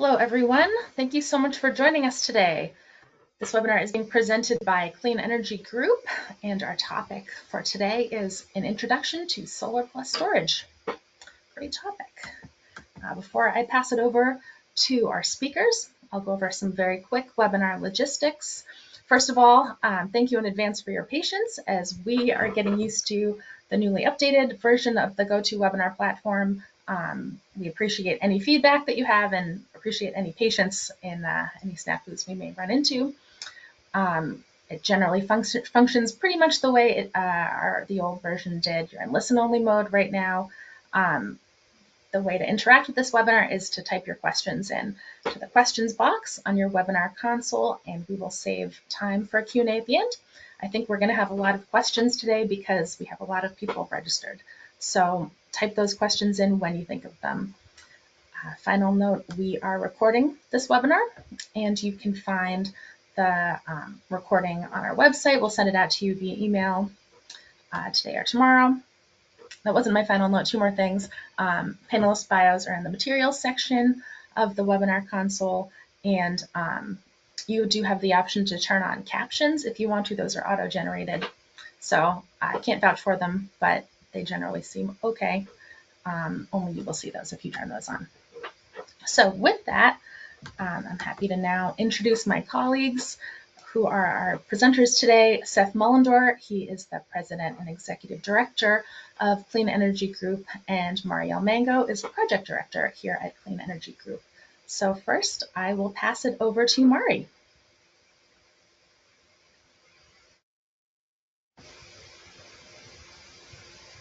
Hello, everyone. Thank you so much for joining us today. This webinar is being presented by Clean Energy Group, and our topic for today is an introduction to Solar+Storage. Great topic. Before I pass it over to our speakers, I'll go over some very quick webinar logistics. First of all, thank you in advance for your patience as we are getting used to the newly updated version of the GoToWebinar platform. We appreciate any feedback that you have and appreciate any patience in any snafus we may run into. It generally functions pretty much the way the old version did. You're in listen-only mode right now. The way to interact with this webinar is to type your questions in to the questions box on your webinar console, and we will save time for a Q&A at the end. I think we're going to have a lot of questions today because we have a lot of people registered. So type those questions in when you think of them. Final note, we are recording this webinar, and you can find the recording on our website. We'll send it out to you via email today or tomorrow. That wasn't my final note. Two more things. Panelist bios are in the materials section of the webinar console, and you do have the option to turn on captions if you want to. Those are auto-generated. So I can't vouch for them, but they generally seem okay. Only you will see those if you turn those on. So with that, I'm happy to now introduce my colleagues who are our presenters today. Seth Mullendor, he is the President and Executive Director of Clean Energy Group, and Marielle Mango is Project Director here at Clean Energy Group. So first, I will pass it over to Mari.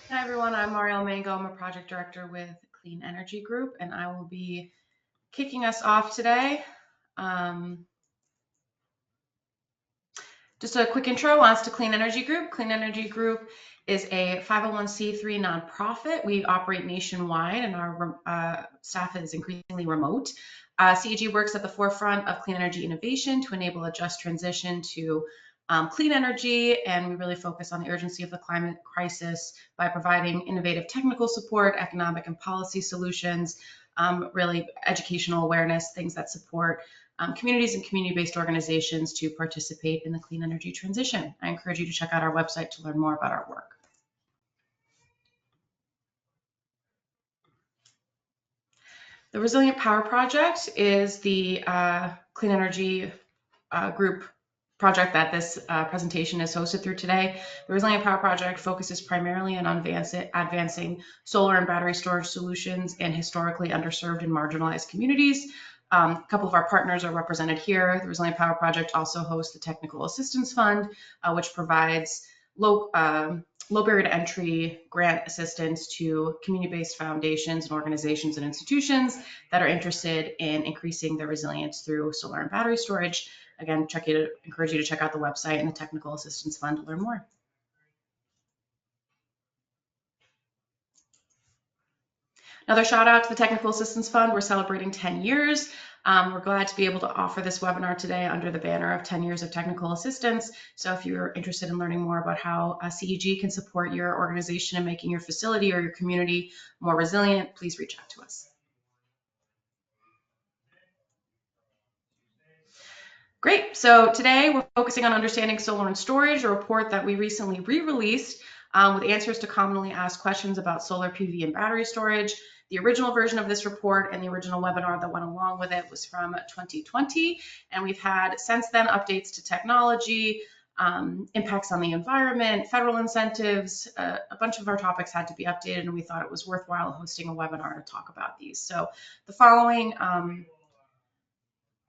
Hi everyone, I'm Marielle Mango. I'm a Project Director with Clean Energy Group, and I will be kicking us off today. Just a quick intro on us to Clean Energy Group. Clean Energy Group is a 501c3 nonprofit. We operate nationwide, and our staff is increasingly remote. CEG works at the forefront of clean energy innovation to enable a just transition to clean energy, and we really focus on the urgency of the climate crisis by providing innovative technical support, economic and policy solutions, really educational awareness, things that support communities and community-based organizations to participate in the clean energy transition. I encourage you to check out our website to learn more about our work. The Resilient Power Project is the Clean Energy Group project that this presentation is hosted through today. The Resilient Power Project focuses primarily on advancing solar and battery storage solutions in historically underserved and marginalized communities. A couple of our partners are represented here. The Resilient Power Project also hosts the Technical Assistance Fund, which provides low barrier to entry grant assistance to community-based foundations and organizations and institutions that are interested in increasing their resilience through solar and battery storage. Again, encourage you to check out the website and the Technical Assistance Fund to learn more. Another shout out to the Technical Assistance Fund. We're celebrating 10 years. We're glad to be able to offer this webinar today under the banner of 10 years of technical assistance. So if you're interested in learning more about how CEG can support your organization in making your facility or your community more resilient, please reach out to us. Great. So today we're focusing on understanding solar and storage, a report that we recently re-released with answers to commonly asked questions about solar PV and battery storage. The original version of this report and the original webinar that went along with it was from 2020, and we've had since then updates to technology, impacts on the environment, federal incentives. A bunch of our topics had to be updated, and we thought it was worthwhile hosting a webinar to talk about these. So the following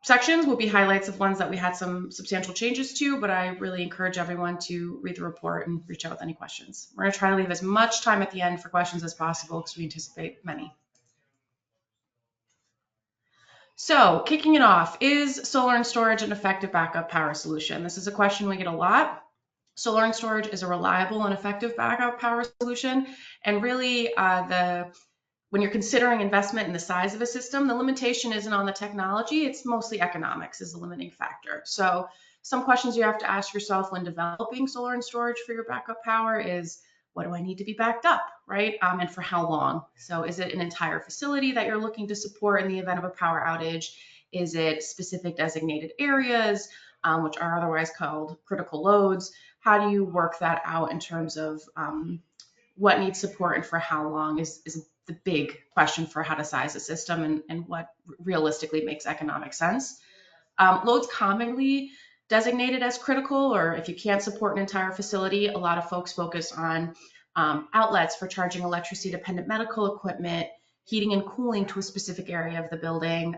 sections will be highlights of ones that we had some substantial changes to, but I really encourage everyone to read the report and reach out with any questions. We're going to try to leave as much time at the end for questions as possible because we anticipate many. So kicking it off, is solar and storage an effective backup power solution? This is a question we get a lot. Solar and storage is a reliable and effective backup power solution, and really when you're considering investment in the size of a system, the limitation isn't on the technology, it's mostly economics is the limiting factor. So some questions you have to ask yourself when developing solar and storage for your backup power is, what do I need to be backed up, right? And for how long? So is it an entire facility that you're looking to support in the event of a power outage? Is it specific designated areas, which are otherwise called critical loads? How do you work that out in terms of what needs support and for how long is the big question for how to size a system and what realistically makes economic sense. Loads commonly designated as critical, or if you can't support an entire facility, a lot of folks focus on outlets for charging electricity dependent medical equipment, heating and cooling to a specific area of the building,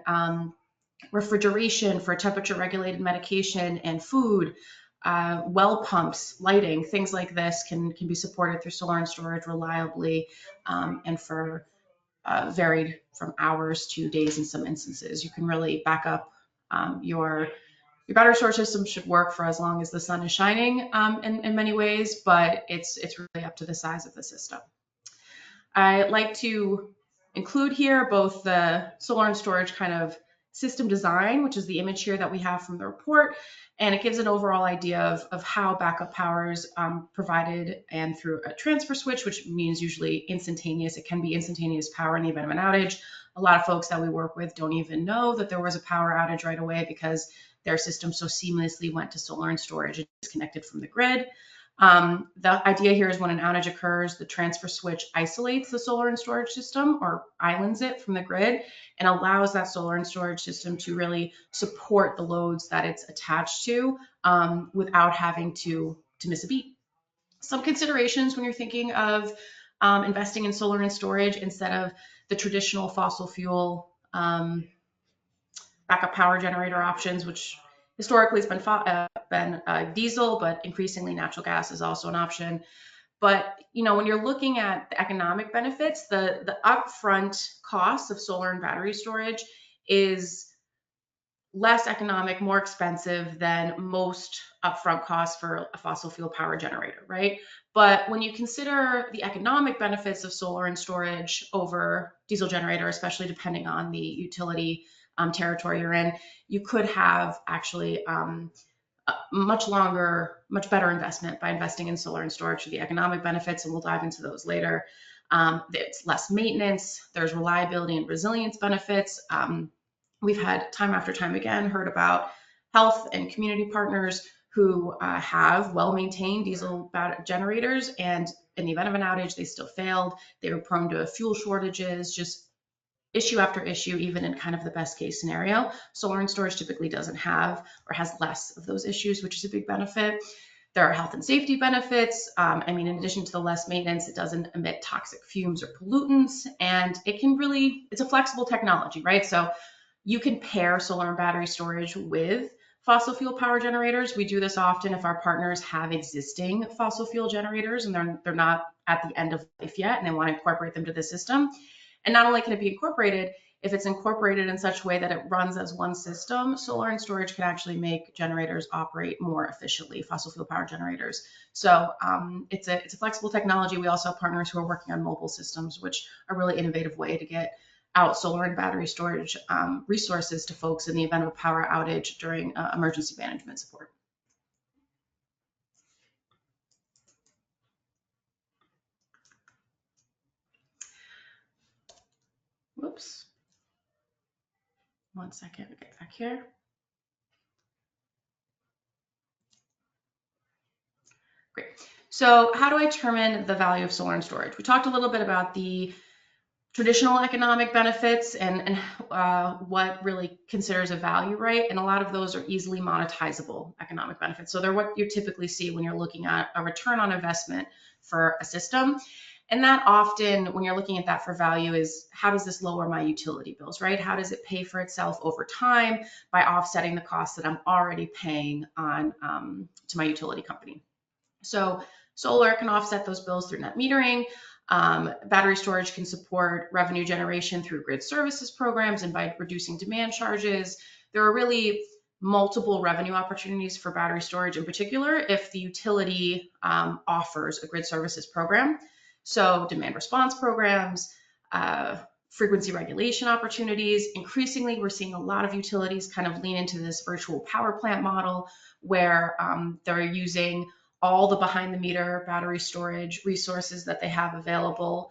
refrigeration for temperature regulated medication and food, well pumps, lighting, things like this can be supported through solar and storage reliably and for varied from hours to days in some instances. You can really back up your battery storage system should work for as long as the sun is shining in many ways, but it's really up to the size of the system. I like to include here both the solar and storage kind of system design, which is the image here that we have from the report, and it gives an overall idea of how backup power is provided and through a transfer switch, which means usually instantaneous. It can be instantaneous power in the event of an outage. A lot of folks that we work with don't even know that there was a power outage right away because their system so seamlessly went to solar and storage and disconnected from the grid. The idea here is when an outage occurs, the transfer switch isolates the solar and storage system or islands it from the grid and allows that solar and storage system to really support the loads that it's attached to without having to miss a beat. Some considerations when you're thinking of investing in solar and storage instead of the traditional fossil fuel backup power generator options, which historically has been diesel, but increasingly natural gas is also an option. But when you're looking at the economic benefits, the upfront cost of solar and battery storage is less economic, more expensive than most upfront costs for a fossil fuel power generator, right? But when you consider the economic benefits of solar and storage over diesel generator, especially depending on the utility territory you're in, you could have actually a much longer, much better investment by investing in solar and storage for the economic benefits, and we'll dive into those later. It's less maintenance, there's reliability and resilience benefits. We've had time after time again heard about health and community partners who have well-maintained diesel generators, and in the event of an outage, they still failed. They were prone to fuel shortages, just issue after issue, even in kind of the best case scenario. Solar and storage typically doesn't have or has less of those issues, which is a big benefit. There are health and safety benefits. In addition to the less maintenance, it doesn't emit toxic fumes or pollutants, and it's a flexible technology, right? So you can pair solar and battery storage with fossil fuel power generators. We do this often if our partners have existing fossil fuel generators and they're not at the end of life yet and they want to incorporate them to the system. And not only can it be incorporated, if it's incorporated in such a way that it runs as one system, solar and storage can actually make generators operate more efficiently, fossil fuel power generators. So it's a flexible technology. We also have partners who are working on mobile systems, which are a really innovative way to get out solar and battery storage resources to folks in the event of a power outage during emergency management support. Whoops. 1 second, get back here. Great. So how do I determine the value of solar and storage? We talked a little bit about the traditional economic benefits and what really considers a value, right? And a lot of those are easily monetizable economic benefits. So they're what you typically see when you're looking at a return on investment for a system. And that often, when you're looking at that for value, is how does this lower my utility bills, right? How does it pay for itself over time by offsetting the costs that I'm already paying on to my utility company? So solar can offset those bills through net metering. Battery storage can support revenue generation through grid services programs and by reducing demand charges. There are really multiple revenue opportunities for battery storage in particular if the utility offers a grid services program. So demand response programs, frequency regulation opportunities. Increasingly, we're seeing a lot of utilities kind of lean into this virtual power plant model where they're using all the behind the meter battery storage resources that they have available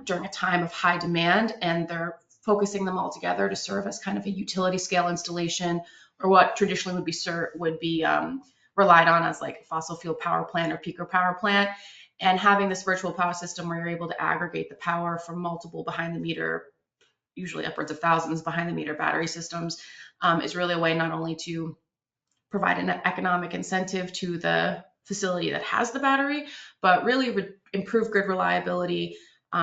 during a time of high demand, and they're focusing them all together to serve as kind of a utility scale installation, or what traditionally would be relied on as like a fossil fuel power plant or peaker power plant. And having this virtual power system where you're able to aggregate the power from multiple behind the meter, usually upwards of thousands behind the meter battery systems, is really a way not only to provide an economic incentive to the facility that has the battery, but really improve grid reliability,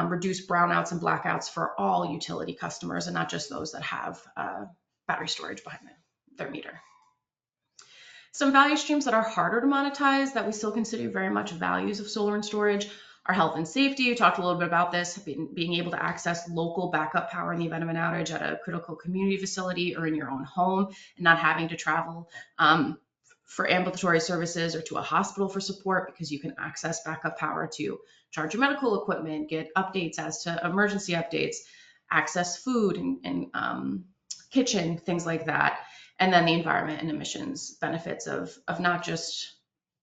reduce brownouts and blackouts for all utility customers and not just those that have battery storage behind their meter. Some value streams that are harder to monetize that we still consider very much values of solar and storage are health and safety. We talked a little bit about this, being able to access local backup power in the event of an outage at a critical community facility or in your own home, and not having to travel for ambulatory services or to a hospital for support, because you can access backup power to charge your medical equipment, get updates as to emergency updates, access food and kitchen, things like that. And then the environment and emissions benefits of not just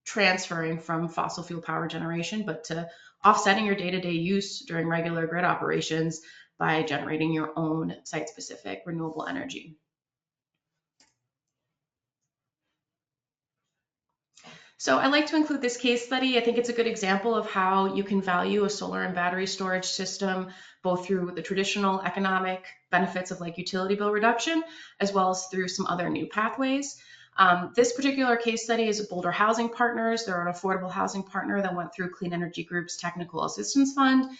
transferring from fossil fuel power generation, but to offsetting your day-to-day use during regular grid operations by generating your own site-specific renewable energy. So I like to include this case study. I think it's a good example of how you can value a solar and battery storage system, both through the traditional economic benefits of like utility bill reduction, as well as through some other new pathways. This particular case study is Boulder Housing Partners. They're an affordable housing partner that went through Clean Energy Group's Technical Assistance Fund,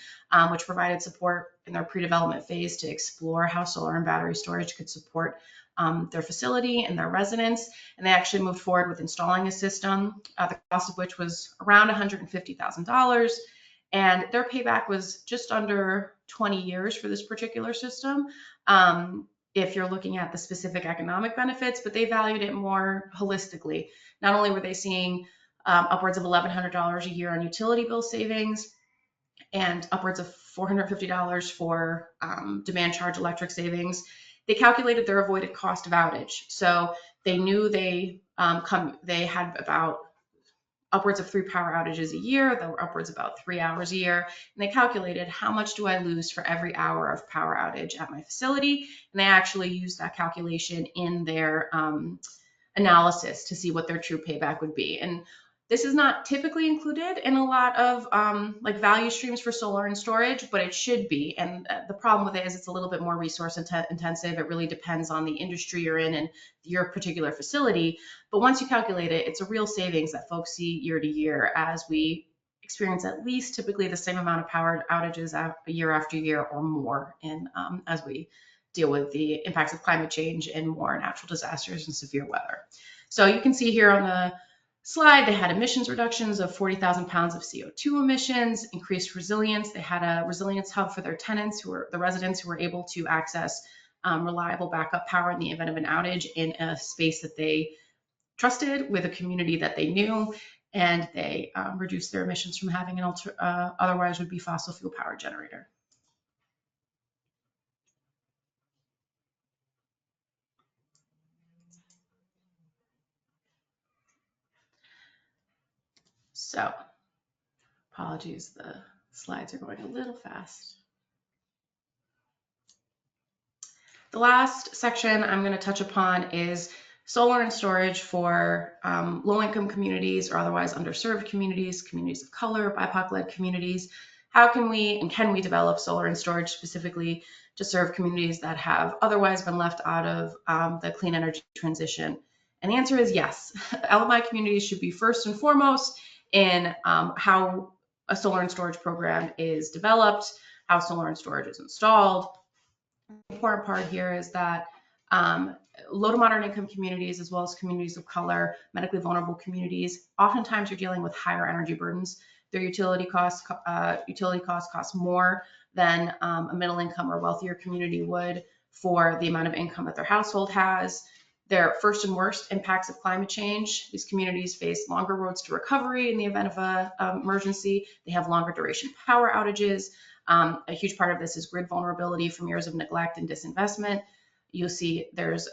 which provided support in their pre-development phase to explore how solar and battery storage could support their facility and their residents. And they actually moved forward with installing a system, the cost of which was around $150,000. And their payback was just under 20 years for this particular system, if you're looking at the specific economic benefits, but they valued it more holistically. Not only were they seeing upwards of $1,100 a year on utility bill savings and upwards of $450 for demand charge electric savings, they calculated their avoided cost of outage. So they knew they had about upwards of 3 power outages a year that were upwards about 3 hours a year. And they calculated how much do I lose for every hour of power outage at my facility. And they actually used that calculation in their analysis to see what their true payback would be. And this is not typically included in a lot of like value streams for solar and storage, but it should be. And the problem with it is it's a little bit more resource intensive. It really depends on the industry you're in and your particular facility. But once you calculate it, it's a real savings that folks see year to year as we experience at least typically the same amount of power outages year after year or more, and as we deal with the impacts of climate change and more natural disasters and severe weather. So you can see here on the slide, they had emissions reductions of 40,000 pounds of CO2 emissions, increased resilience. They had a resilience hub for their tenants, who were the residents who were able to access reliable backup power in the event of an outage in a space that they trusted with a community that they knew, and they reduced their emissions from having an otherwise would be fossil fuel power generator. So, apologies, the slides are going a little fast. The last section I'm going to touch upon is solar and storage for low-income communities or otherwise underserved communities, communities of color, BIPOC-led communities. How can we and can we develop solar and storage specifically to serve communities that have otherwise been left out of the clean energy transition? And the answer is yes. LMI communities should be first and foremost in how a solar and storage program is developed, how solar and storage is installed. The important part here is that low to moderate income communities, as well as communities of color, medically vulnerable communities, oftentimes you're dealing with higher energy burdens. Their utility costs cost more than a middle income or wealthier community would for the amount of income that their household has. Their first and worst impacts of climate change. These communities face longer roads to recovery in the event of an emergency. They have longer duration power outages. A huge part of this is grid vulnerability from years of neglect and disinvestment. You'll see there's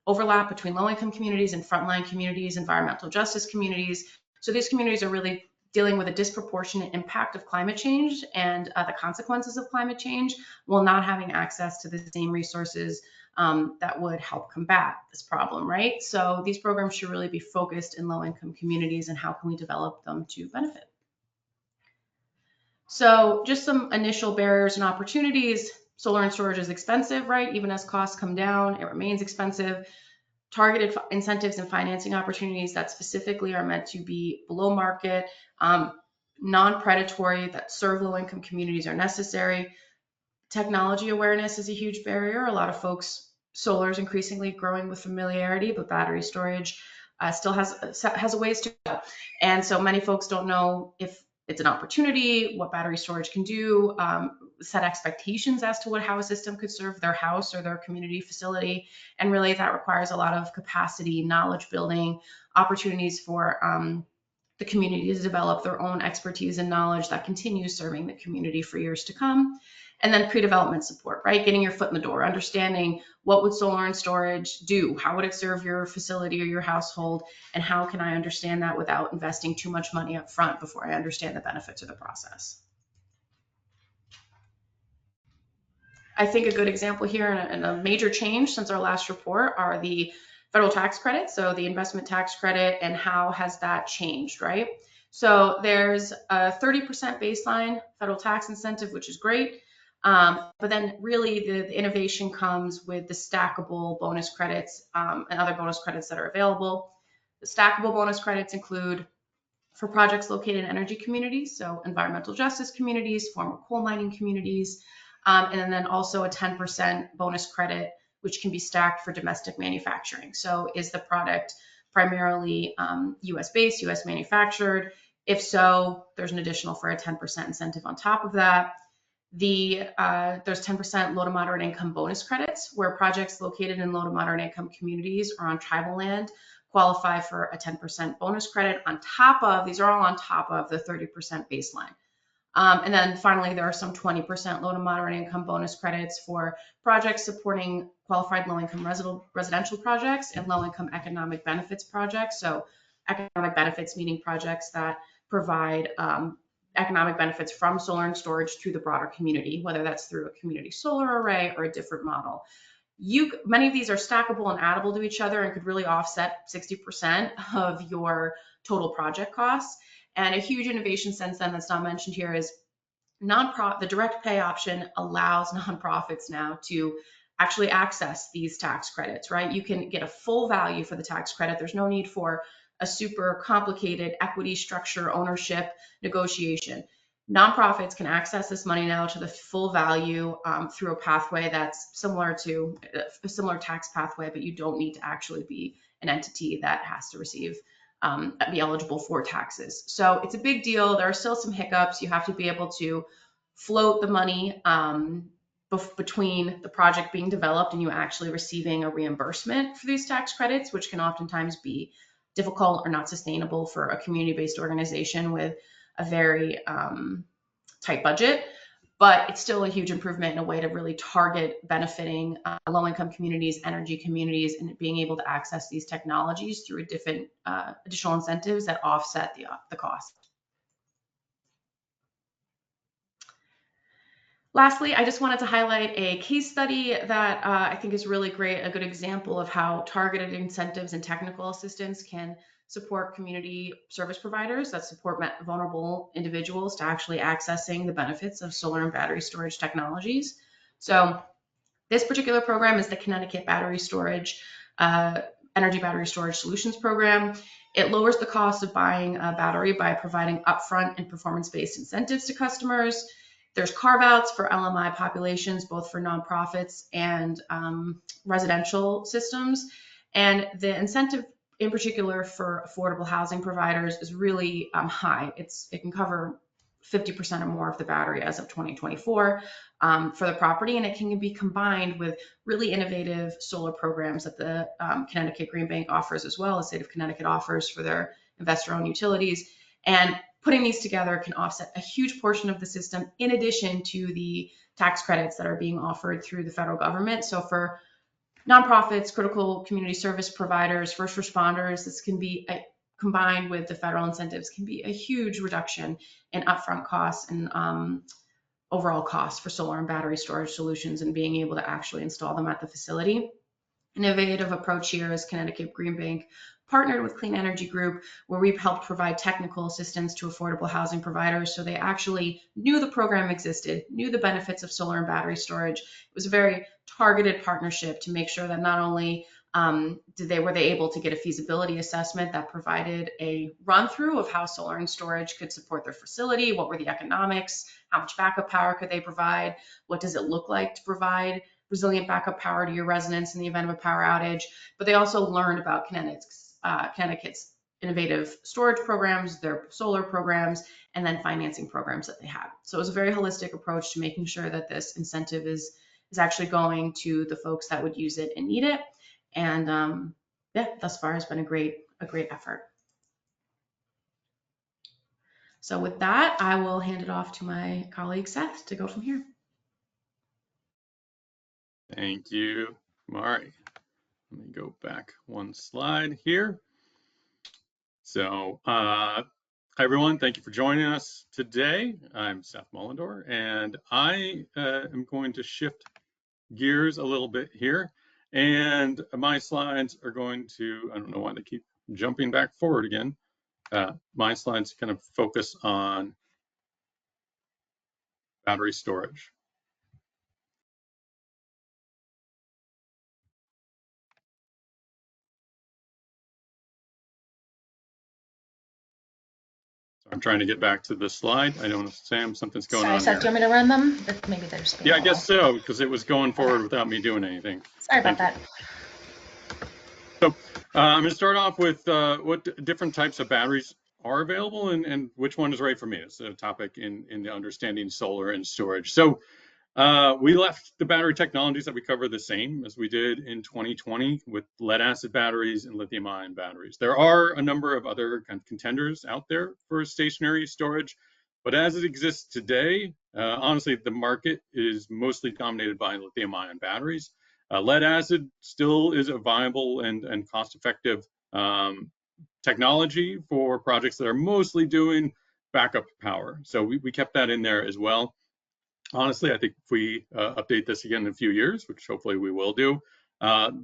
overlap between low-income communities and frontline communities, environmental justice communities, So these communities are really dealing with a disproportionate impact of climate change and the consequences of climate change while not having access to the same resources that would help combat this problem, right? So these programs should really be focused in low-income communities, and how can we develop them to benefit? So just some initial barriers and opportunities. Solar and storage is expensive, right? Even as costs come down, it remains expensive. Targeted incentives and financing opportunities that specifically are meant to be below market, non-predatory, that serve low-income communities are necessary. Technology awareness is a huge barrier. A lot of folks, solar is increasingly growing with familiarity, but battery storage still has a ways to go. And so many folks don't know if it's an opportunity, what battery storage can do, set expectations as to how a system could serve their house or their community facility. And really that requires a lot of capacity, knowledge building, opportunities for the community to develop their own expertise and knowledge that continues serving the community for years to come. And then pre-development support, right? Getting your foot in the door, understanding what would solar and storage do? How would it serve your facility or your household? And how can I understand that without investing too much money up front before I understand the benefits of the process? I think a good example here and a major change since our last report are the federal tax credits. So the investment tax credit, and how has that changed, right? So there's a 30% baseline federal tax incentive, which is great. But then really the innovation comes with the stackable bonus credits and other bonus credits that are available. The stackable bonus credits include for projects located in energy communities, so environmental justice communities, former coal mining communities, and then also a 10% bonus credit, which can be stacked for domestic manufacturing. So is the product primarily US based, US manufactured? If so, there's an additional for a 10% incentive on top of that. There's 10% low to moderate income bonus credits where projects located in low to moderate income communities or on tribal land qualify for a 10% bonus credit on top of, these are all on top of the 30% baseline. And then finally, there are some 20% low to moderate income bonus credits for projects supporting qualified low-income residential projects and low-income economic benefits projects. So economic benefits meaning projects that provide economic benefits from solar and storage to the broader community, whether that's through a community solar array or a different model. Many of these are stackable and addable to each other and could really offset 60% of your total project costs. And a huge innovation since then that's not mentioned here is the direct pay option allows nonprofits now to actually access these tax credits, right? You can get a full value for the tax credit. There's no need for a super complicated equity structure ownership negotiation. Nonprofits can access this money now to the full value through a pathway that's similar to a similar tax pathway, but you don't need to actually be an entity that has to be eligible for taxes. So it's a big deal. There are still some hiccups. You have to be able to float the money between the project being developed and you actually receiving a reimbursement for these tax credits, which can oftentimes be difficult or not sustainable for a community-based organization with a very tight budget. But it's still a huge improvement in a way to really target benefiting low-income communities, energy communities, and being able to access these technologies through different additional incentives that offset the cost. Lastly, I just wanted to highlight a case study that I think is really great, a good example of how targeted incentives and technical assistance can support community service providers that support vulnerable individuals to actually accessing the benefits of solar and battery storage technologies. So this particular program is the Connecticut Battery Storage, Energy Battery Storage Solutions Program. It lowers the cost of buying a battery by providing upfront and performance-based incentives to customers. There's carve-outs for LMI populations, both for nonprofits and residential systems. And the incentive in particular for affordable housing providers is really high. It can cover 50% or more of the battery as of 2024 for the property, and it can be combined with really innovative solar programs that the Connecticut Green Bank offers, as well as the state of Connecticut offers for their investor-owned utilities. And putting these together can offset a huge portion of the system in addition to the tax credits that are being offered through the federal government. So for nonprofits, critical community service providers, first responders, this can be combined with the federal incentives can be a huge reduction in upfront costs and overall costs for solar and battery storage solutions and being able to actually install them at the facility. An innovative approach here is Connecticut Green Bank partnered with Clean Energy Group, where we've helped provide technical assistance to affordable housing providers so they actually knew the program existed, knew the benefits of solar and battery storage. It was a very targeted partnership to make sure that not only were they able to get a feasibility assessment that provided a run through of how solar and storage could support their facility, what were the economics, how much backup power could they provide, what does it look like to provide resilient backup power to your residents in the event of a power outage. But they also learned about Connecticut's innovative storage programs, their solar programs, and then financing programs that they had. So it was a very holistic approach to making sure that this incentive is actually going to the folks that would use it and need it. And yeah, thus far has been a great effort. So with that, I will hand it off to my colleague Seth to go from here. Thank you, Mari. Let me go back one slide here. So, hi everyone, thank you for joining us today. I'm Seth Mullendor, and I am going to shift gears a little bit here. And my slides are going to, I don't know why they keep jumping back forward again. My slides kind of focus on battery storage. I'm trying to get back to the slide. I don't know, Sam, something's going on Sorry, here. Seth, do you want me to run them? Maybe they're just being Yeah, I guess so, because it was going forward without me doing anything. Sorry about that. So I'm going to start off with what different types of batteries are available and which one is right for me. It's a topic in the understanding solar and storage. So we left the battery technologies that we cover the same as we did in 2020 with lead acid batteries and lithium ion batteries. There are a number of other kind of contenders out there for stationary storage, but as it exists today, honestly, the market is mostly dominated by lithium ion batteries. Lead acid still is a viable and cost-effective technology for projects that are mostly doing backup power. So we kept that in there as well. Honestly, I think if we update this again in a few years, which hopefully we will do,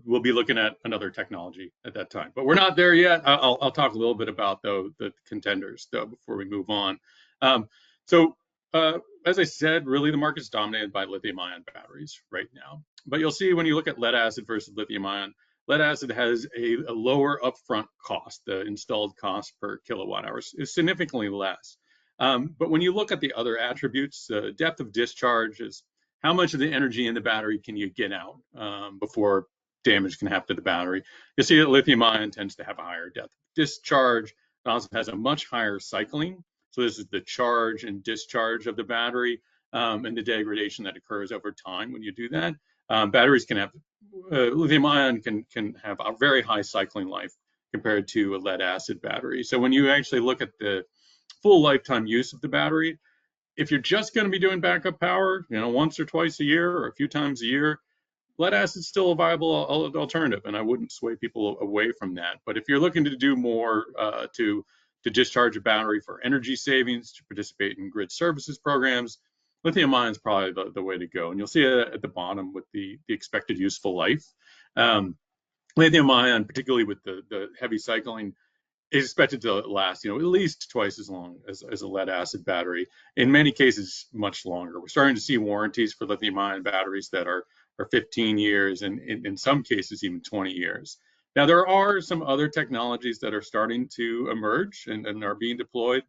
we'll be looking at another technology at that time. But we're not there yet. I'll talk a little bit about the contenders though before we move on. As I said, really the market's dominated by lithium-ion batteries right now. But you'll see when you look at lead acid versus lithium-ion, lead acid has a lower upfront cost. The installed cost per kilowatt hour is significantly less. But when you look at the other attributes, depth of discharge is how much of the energy in the battery can you get out before damage can happen to the battery. You see that lithium ion tends to have a higher depth of discharge. It also has a much higher cycling. So this is the charge and discharge of the battery and the degradation that occurs over time when you do that. Batteries can have, lithium ion can have a very high cycling life compared to a lead acid battery. So when you actually look at the full lifetime use of the battery, if you're just going to be doing backup power, once or twice a year or a few times a year, lead acid is still a viable alternative, and I wouldn't sway people away from that. But if you're looking to do more to discharge a battery for energy savings, to participate in grid services programs, lithium ion is probably the way to go. And you'll see it at the bottom with the expected useful life. Lithium ion, particularly with the heavy cycling, is expected to last, at least twice as long as a lead acid battery. In many cases, much longer. We're starting to see warranties for lithium-ion batteries that are 15 years, and in some cases even 20 years. Now, there are some other technologies that are starting to emerge and are being deployed.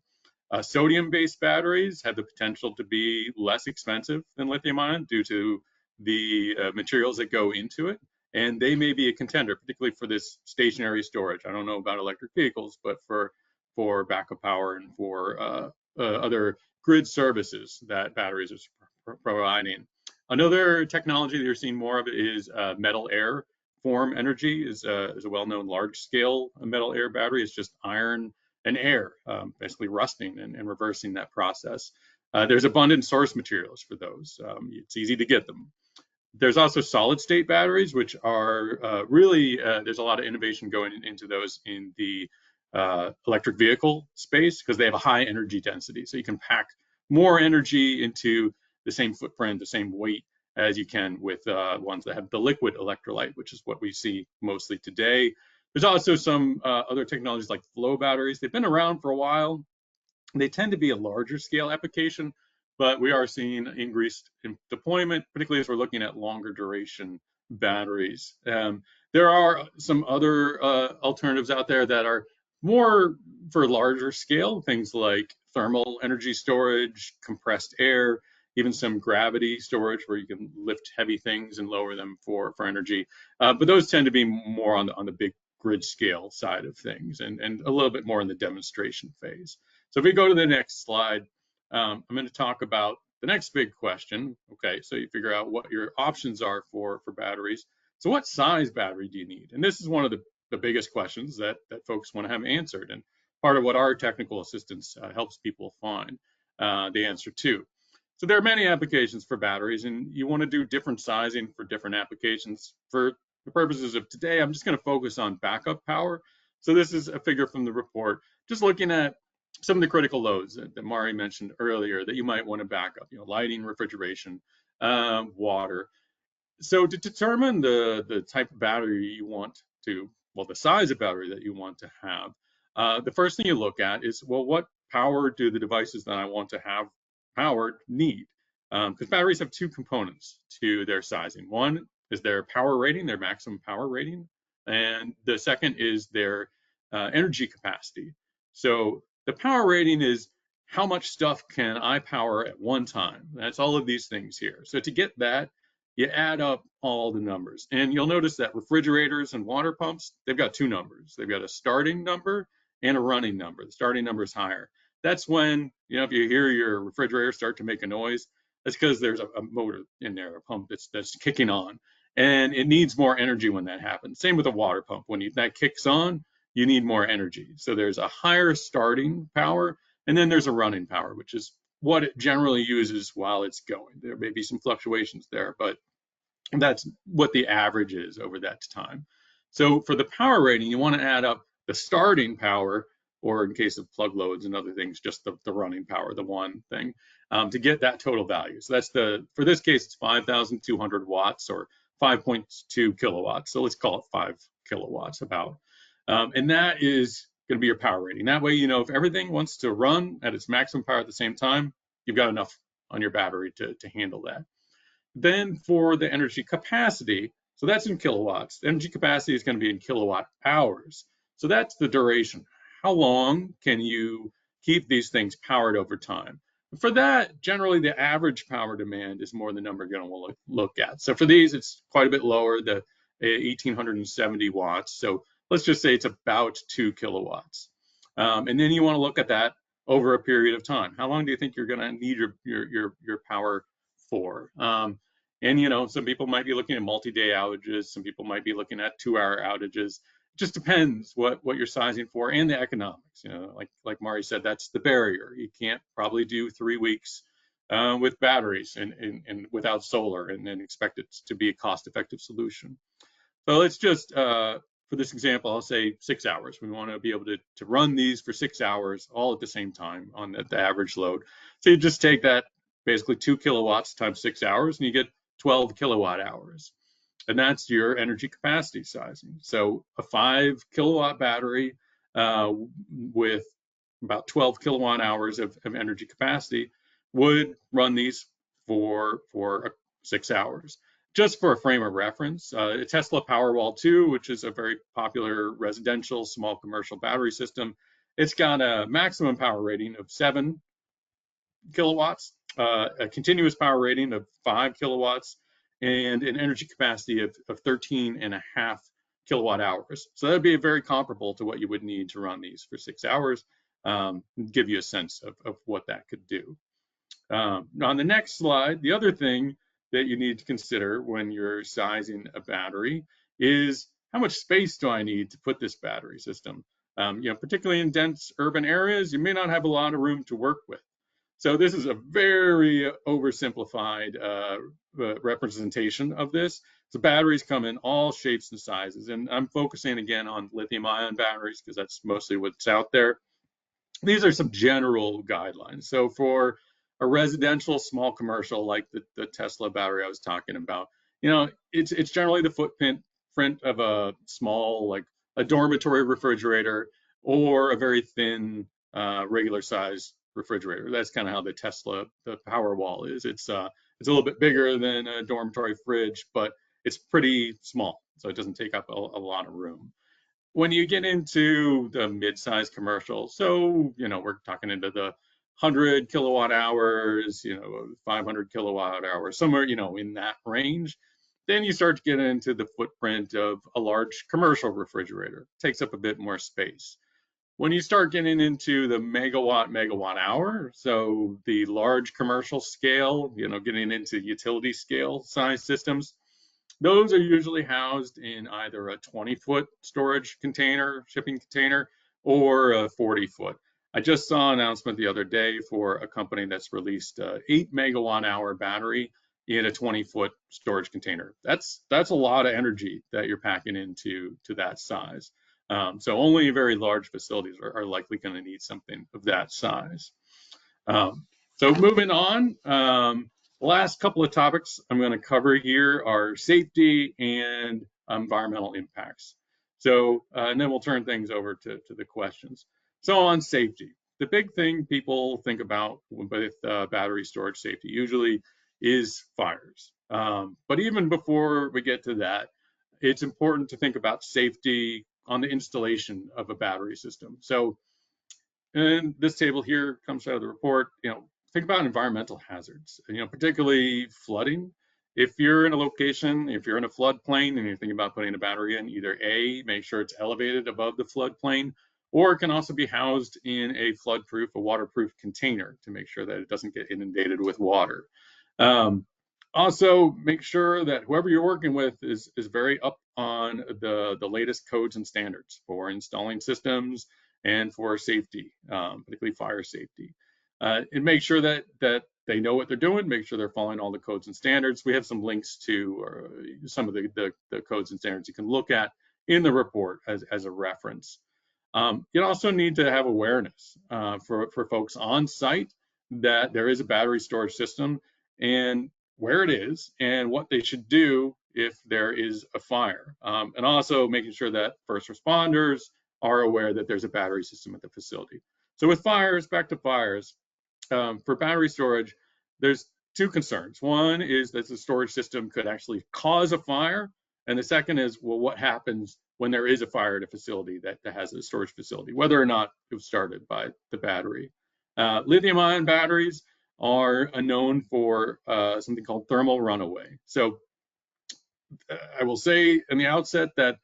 Sodium-based batteries have the potential to be less expensive than lithium-ion due to the materials that go into it. And they may be a contender, particularly for this stationary storage. I don't know about electric vehicles, but for backup power and for other grid services that batteries are providing. Another technology that you're seeing more of is metal air form energy is a well-known large-scale metal air battery. It's just iron and air, basically rusting and reversing that process. There's abundant source materials for those. It's easy to get them. There's also solid state batteries, which are really, there's a lot of innovation going into those in the electric vehicle space because they have a high energy density. So you can pack more energy into the same footprint, the same weight as you can with ones that have the liquid electrolyte, which is what we see mostly today. There's also some other technologies like flow batteries. They've been around for a while. They tend to be a larger scale application, but we are seeing increased deployment, particularly as we're looking at longer duration batteries. There are some other alternatives out there that are more for larger scale, things like thermal energy storage, compressed air, even some gravity storage where you can lift heavy things and lower them for energy. But those tend to be more on the big grid scale side of things and a little bit more in the demonstration phase. So if we go to the next slide, I'm going to talk about the next big question. Okay, so you figure out what your options are for batteries. So what size battery do you need? And this is one of the biggest questions that folks want to have answered, and part of what our technical assistance helps people find the answer to. So there are many applications for batteries, and you want to do different sizing for different applications. For the purposes of today, I'm just going to focus on backup power. So this is a figure from the report, just looking at some of the critical loads that Mari mentioned earlier that you might want to back up, lighting, refrigeration, water. So to determine the type of battery you want to, well, the size of battery that you want to have, the first thing you look at is, well, what power do the devices that I want to have powered need? Because batteries have two components to their sizing. One is their power rating, their maximum power rating, and the second is their energy capacity. So the power rating is how much stuff can I power at one time? That's all of these things here. So to get that, you add up all the numbers. And you'll notice that refrigerators and water pumps, they've got two numbers. They've got a starting number and a running number. The starting number is higher. That's when, if you hear your refrigerator start to make a noise, that's because there's a motor in there, a pump that's kicking on. And it needs more energy when that happens. Same with a water pump. When that kicks on, you need more energy. So there's a higher starting power, and then there's a running power, which is what it generally uses while it's going. There may be some fluctuations there, but that's what the average is over that time. So for the power rating, you want to add up the starting power, or in case of plug loads and other things, just the running power, the one thing, to get that total value. So that's for this case, it's 5,200 watts or 5.2 kilowatts. So let's call it 5 kilowatts about. And that is going to be your power rating. That way, if everything wants to run at its maximum power at the same time, you've got enough on your battery to handle that. Then for the energy capacity, so that's in kilowatts. The energy capacity is going to be in kilowatt hours. So that's the duration. How long can you keep these things powered over time? For that, generally the average power demand is more the number you're going to look at. So for these, it's quite a bit lower, the 1,870 watts. So let's just say it's about 2 kilowatts. And then you want to look at that over a period of time. How long do you think you're going to need your power for? And some people might be looking at multi-day outages. Some people might be looking at 2-hour outages. It just depends what you're sizing for and the economics. Like Mari said, that's the barrier. You can't probably do 3 weeks with batteries and without solar and then expect it to be a cost-effective solution. So let's just, for this example, I'll say 6 hours. We want to be able to run these for 6 hours all at the same time on the average load. So you just take that, basically 2 kilowatts times 6 hours, and you get 12 kilowatt hours. And that's your energy capacity sizing. So a 5 kilowatt battery with about 12 kilowatt hours of energy capacity would run these for 6 hours. Just for a frame of reference, a Tesla Powerwall 2, which is a very popular residential small commercial battery system, it's got a maximum power rating of 7 kilowatts, a continuous power rating of 5 kilowatts, and an energy capacity of 13.5 kilowatt hours. So that'd be very comparable to what you would need to run these for 6 hours, give you a sense of what that could do. On the next slide, the other thing that you need to consider when you're sizing a battery is how much space do I need to put this battery system? Particularly in dense urban areas, you may not have a lot of room to work with. So this is a very oversimplified representation of this. So batteries come in all shapes and sizes, and I'm focusing again on lithium-ion batteries because that's mostly what's out there. These are some general guidelines. So for a residential small commercial like the Tesla battery I was talking about, it's generally the footprint of a small, like a dormitory refrigerator or a very thin regular size refrigerator. That's kind of how the Powerwall is. It's a little bit bigger than a dormitory fridge, but it's pretty small, so it doesn't take up a lot of room. When you get into the mid-size commercial, so we're talking into the 100 kilowatt hours, 500 kilowatt hours, somewhere in that range, then you start to get into the footprint of a large commercial refrigerator. It takes up a bit more space. When you start getting into the megawatt hour, so the large commercial scale, getting into utility scale size systems, those are usually housed in either a 20-foot storage container, shipping container, or a 40-foot. I just saw an announcement the other day for a company that's released an 8 megawatt hour battery in a 20-foot storage container. That's a lot of energy that you're packing into that size. So only very large facilities are likely going to need something of that size. So moving on, the last couple of topics I'm going to cover here are safety and environmental impacts. So, and then we'll turn things over to the questions. So on safety, the big thing people think about with battery storage safety usually is fires. But even before we get to that, it's important to think about safety on the installation of a battery system. So, and this table here comes out of the report, think about environmental hazards, particularly flooding. If you're in a location, if you're in a floodplain and you're thinking about putting a battery in, either A, make sure it's elevated above the floodplain, or it can also be housed in a floodproof, a waterproof container to make sure that it doesn't get inundated with water. Also, make sure that whoever you're working with is very up on the latest codes and standards for installing systems and for safety, particularly fire safety. And make sure that they know what they're doing, make sure they're following all the codes and standards. We have some links to some of the codes and standards you can look at in the report as a reference. You also need to have awareness for folks on site that there is a battery storage system and where it is and what they should do if there is a fire. And also making sure that first responders are aware that there's a battery system at the facility. So with fires, back to fires, for battery storage, there's two concerns. One is that the storage system could actually cause a fire. And the second is, well, what happens when there is a fire at a facility that has a storage facility, whether or not it was started by the battery. Lithium-ion batteries are known for something called thermal runaway. So I will say in the outset that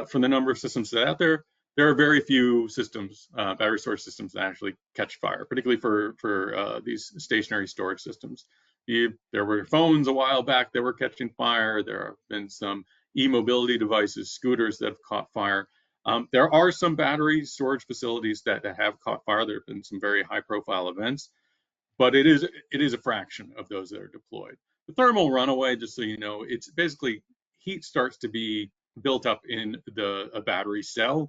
from the number of systems that are out there are very few systems, battery storage systems that actually catch fire, particularly for these stationary storage systems. There were phones a while back that were catching fire. There have been some e-mobility devices, scooters that have caught fire. There are some battery storage facilities that have caught fire. There have been some very high-profile events, but it is a fraction of those that are deployed. The thermal runaway, just so you know, it's basically heat starts to be built up in a battery cell,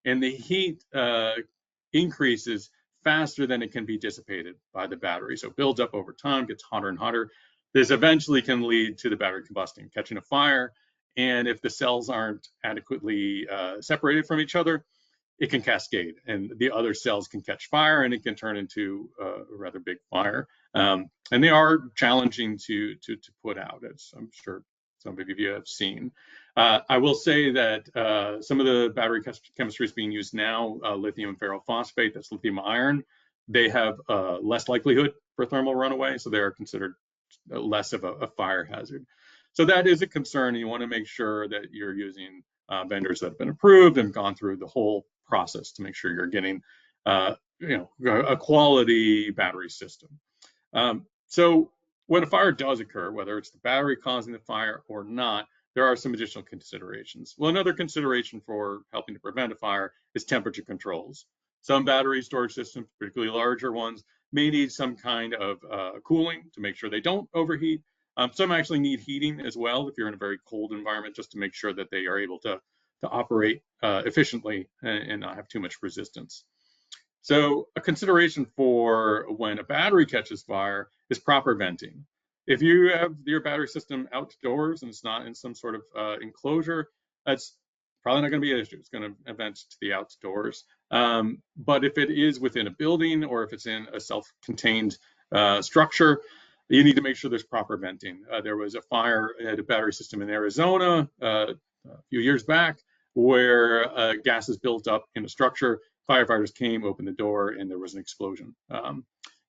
and the heat increases faster than it can be dissipated by the battery. So it builds up over time, gets hotter and hotter. This eventually can lead to the battery combusting, catching a fire. And if the cells aren't adequately separated from each other, it can cascade and the other cells can catch fire and it can turn into a rather big fire. And they are challenging to put out, as I'm sure some of you have seen. I will say that some of the battery chemistries being used now, lithium ferrophosphate, that's lithium iron, they have less likelihood for thermal runaway, so they are considered less of a fire hazard. So that is a concern. You want to make sure that you're using vendors that have been approved and gone through the whole process to make sure you're getting a quality battery system. So when a fire does occur, whether it's the battery causing the fire or not, there are some additional considerations. Well, another consideration for helping to prevent a fire is temperature controls. Some battery storage systems, particularly larger ones, may need some kind of cooling to make sure they don't overheat. Some actually need heating as well if you're in a very cold environment, just to make sure that they are able to operate efficiently and not have too much resistance. So a consideration for when a battery catches fire is proper venting. If you have your battery system outdoors and it's not in some sort of enclosure, that's probably not going to be an issue. It's going to vent to the outdoors. But if it is within a building or if it's in a self-contained structure, you need to make sure there's proper venting. There was a fire at a battery system in Arizona a few years back where gases built up in a structure. Firefighters came, opened the door, and there was an explosion.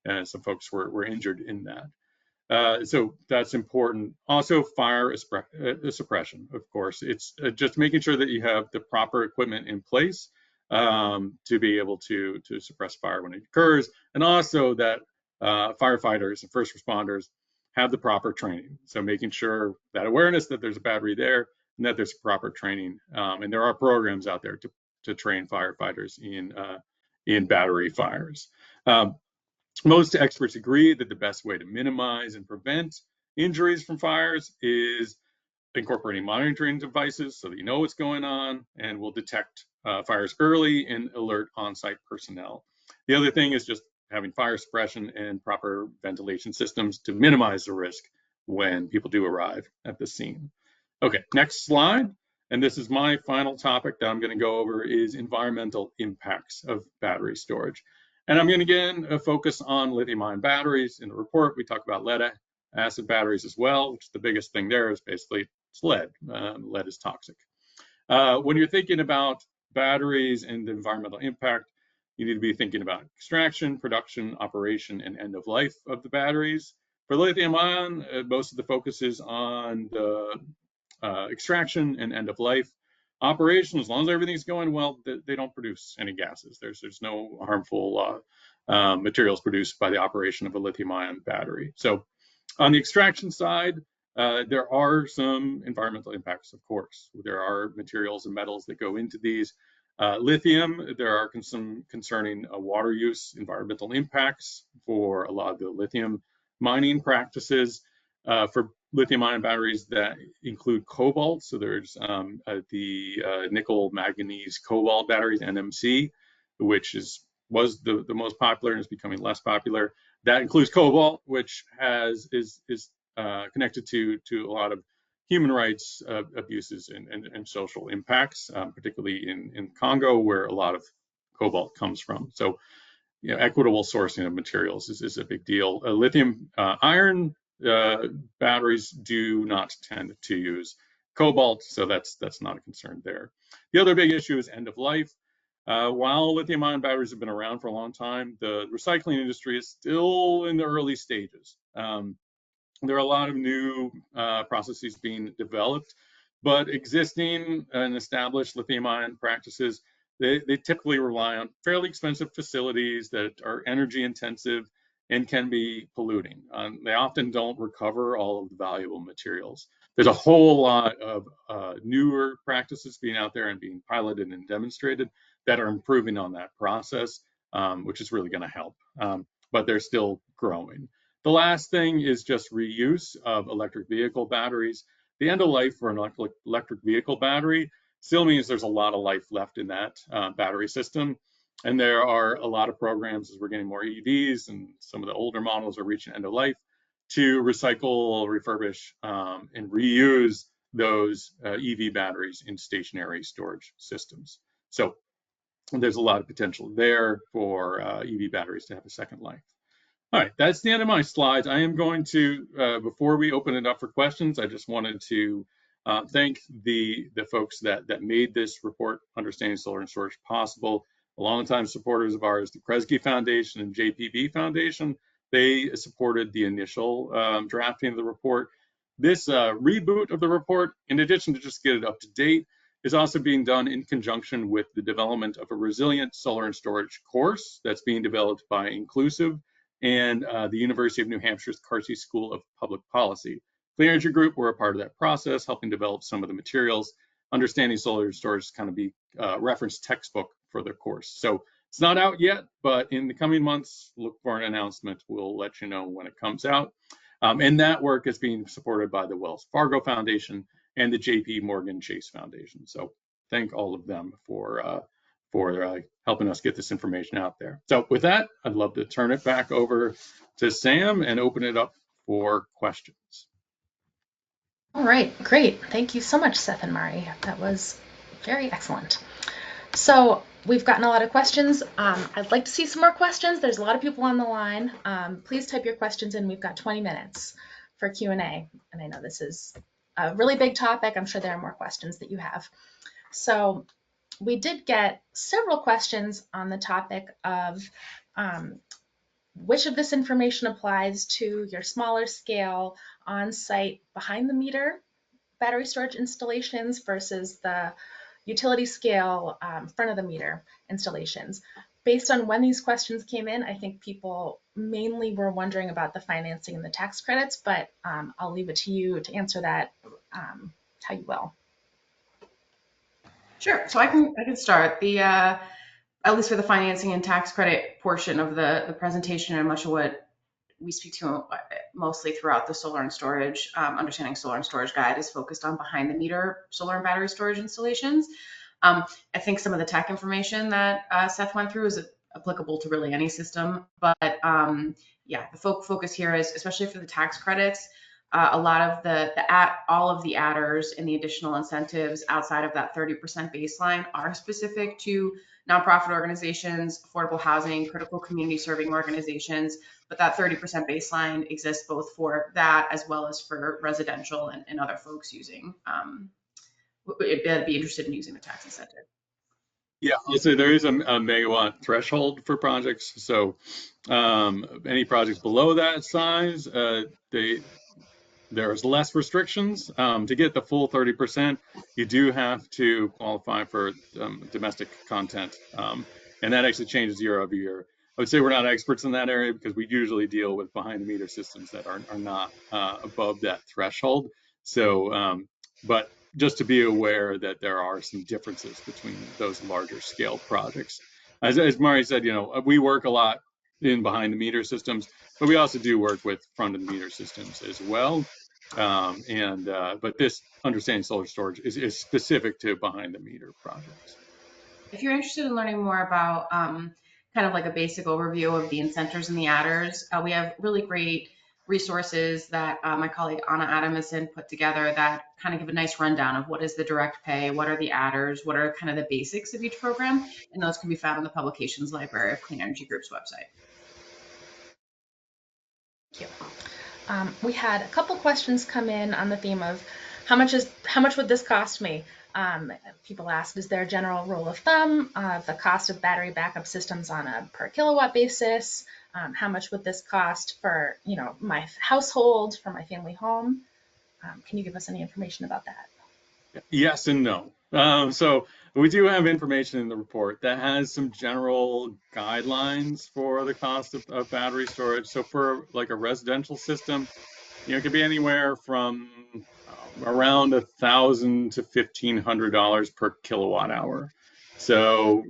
And some folks were injured in that. So that's important. Also, fire suppression, of course. It's just making sure that you have the proper equipment in place to be able to suppress fire when it occurs, and also that firefighters and first responders have the proper training. So making sure that awareness that there's a battery there and that there's proper training. And there are programs out there to train firefighters in battery fires. Most experts agree that the best way to minimize and prevent injuries from fires is incorporating monitoring devices so that you know what's going on and will detect fires early and alert on-site personnel. The other thing is just having fire suppression and proper ventilation systems to minimize the risk when people do arrive at the scene. Okay, next slide. And this is my final topic that I'm going to go over is environmental impacts of battery storage. And I'm going to again focus on lithium-ion batteries. In the report, we talk about lead-acid batteries as well, which the biggest thing there is basically it's lead. Lead is toxic. When you're thinking about batteries and the environmental impact, you need to be thinking about extraction, production, operation, and end of life of the batteries. For lithium-ion, most of the focus is on the extraction and end of life. Operation, as long as everything's going well, they don't produce any gases. There's no harmful materials produced by the operation of a lithium-ion battery. So on the extraction side, there are some environmental impacts, of course. There are materials and metals that go into these. Lithium, there are some concerning water use, environmental impacts for a lot of the lithium mining practices. For lithium-ion batteries that include cobalt, so there's the nickel manganese cobalt batteries, NMC, which was the most popular and is becoming less popular. That includes cobalt, which is connected to a lot of human rights abuses and social impacts, particularly in Congo, where a lot of cobalt comes from. So, equitable sourcing of materials is a big deal. Lithium iron batteries do not tend to use cobalt, so that's not a concern there. The other big issue is end of life. While lithium-ion batteries have been around for a long time, the recycling industry is still in the early stages. There are a lot of new processes being developed, but existing and established lithium-ion practices, they typically rely on fairly expensive facilities that are energy intensive and can be polluting. They often don't recover all of the valuable materials. There's a whole lot of newer practices being out there and being piloted and demonstrated that are improving on that process, which is really going to help, but they're still growing. The last thing is just reuse of electric vehicle batteries. The end of life for an electric vehicle battery still means there's a lot of life left in that battery system. And there are a lot of programs as we're getting more EVs and some of the older models are reaching end of life to recycle, refurbish, and reuse those EV batteries in stationary storage systems. So there's a lot of potential there for EV batteries to have a second life. All right, that's the end of my slides. I am going to, before we open it up for questions, I just wanted to thank the folks that made this report, Understanding Solar and Storage, possible. Longtime supporters of ours, the Kresge Foundation and JPB Foundation, they supported the initial drafting of the report. This reboot of the report, in addition to just get it up to date, is also being done in conjunction with the development of a resilient solar and storage course that's being developed by Inclusive and the University of New Hampshire's Carsey School of Public Policy. Clean Energy Group were a part of that process, helping develop some of the materials. Understanding Solar and Storage is kind of be reference textbook for the course. So It's not out yet, but in the coming months, look for an announcement. We'll let you know when it comes out. And that work is being supported by the Wells Fargo Foundation and the JP Morgan Chase Foundation. So thank all of them for helping us get this information out there. So with that, I'd love to turn it back over to Sam and open it up for questions. All right, great. Thank you so much, Seth and Mari. That was very excellent. So we've gotten a lot of questions. I'd like to see some more questions. There's a lot of people on the line. Please type your questions in. We've got 20 minutes for Q&A. And I know this is a really big topic. I'm sure there are more questions that you have. So we did get several questions on the topic of which of this information applies to your smaller scale on-site behind the meter battery storage installations versus the utility scale front of the meter installations. Based on when these questions came in, I think people mainly were wondering about the financing and the tax credits, but I'll leave it to you to answer that how you will. Sure. So I can start. At least for the financing and tax credit portion of the presentation, and much of what we speak to mostly throughout the solar and storage, understanding solar and storage guide is focused on behind the meter solar and battery storage installations. I think some of the tech information that Seth went through is applicable to really any system, but yeah, the focus here is especially for the tax credits. A lot of all of the adders and the additional incentives outside of that 30% baseline are specific to nonprofit organizations, affordable housing, critical community serving organizations, but that 30% baseline exists both for that as well as for residential and other folks using, be interested in using the tax incentive. Yeah, I'll say there is a megawatt threshold for projects. So any projects below that size, there's less restrictions. To get the full 30%, you do have to qualify for domestic content. And that actually changes year over year. I would say we're not experts in that area because we usually deal with behind the meter systems that are not above that threshold. So, but just to be aware that there are some differences between those larger scale projects. As Mari said, we work a lot in behind the meter systems, but we also do work with front of the meter systems as well. But this understanding solar storage is specific to behind the meter projects. If you're interested in learning more about kind of like a basic overview of the incentives and the adders, we have really great resources that my colleague Anna Adamson put together that kind of give a nice rundown of what is the direct pay, what are the adders, what are kind of the basics of each program, and those can be found in the publications library of Clean Energy Group's website. Thank you. We had a couple questions come in on the theme of how much would this cost me? People asked, is there a general rule of thumb of the cost of battery backup systems on a per kilowatt basis? How much would this cost for my household, for my family home? Can you give us any information about that? Yes and no. So we do have information in the report that has some general guidelines for the cost of battery storage. So for like a residential system, it could be anywhere from around $1,000 to $1,500 per kilowatt hour. So,